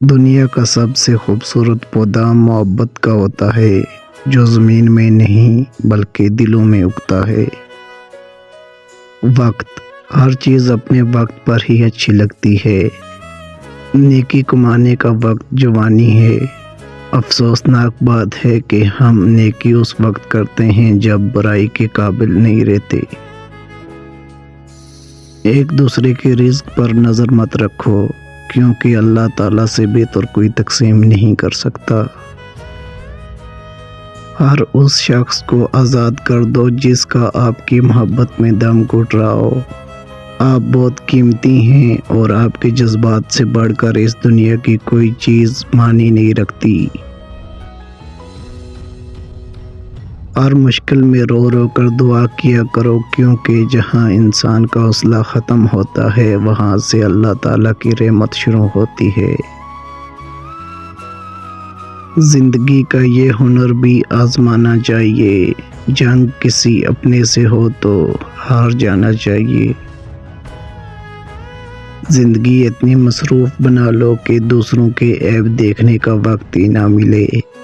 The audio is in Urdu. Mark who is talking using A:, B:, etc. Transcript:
A: دنیا کا سب سے خوبصورت پودا محبت کا ہوتا ہے، جو زمین میں نہیں بلکہ دلوں میں اگتا ہے۔ وقت، ہر چیز اپنے وقت پر ہی اچھی لگتی ہے۔ نیکی کمانے کا وقت جوانی ہے۔ افسوسناک بات ہے کہ ہم نیکی اس وقت کرتے ہیں جب برائی کے قابل نہیں رہتے۔ ایک دوسرے کے رزق پر نظر مت رکھو، کیونکہ اللہ تعالیٰ سے بہتر کوئی تقسیم نہیں کر سکتا۔ ہر اس شخص کو آزاد کر دو جس کا آپ کی محبت میں دم گھٹ رہا ہو۔ آپ بہت قیمتی ہیں اور آپ کے جذبات سے بڑھ کر اس دنیا کی کوئی چیز معنی نہیں رکھتی۔ ہر مشکل میں رو رو کر دعا کیا کرو، کیونکہ جہاں انسان کا حوصلہ ختم ہوتا ہے وہاں سے اللہ تعالیٰ کی رحمت شروع ہوتی ہے۔ زندگی کا یہ ہنر بھی آزمانا چاہیے، جنگ کسی اپنے سے ہو تو ہار جانا چاہیے۔ زندگی اتنی مصروف بنا لو کہ دوسروں کے عیب دیکھنے کا وقت ہی نہ ملے۔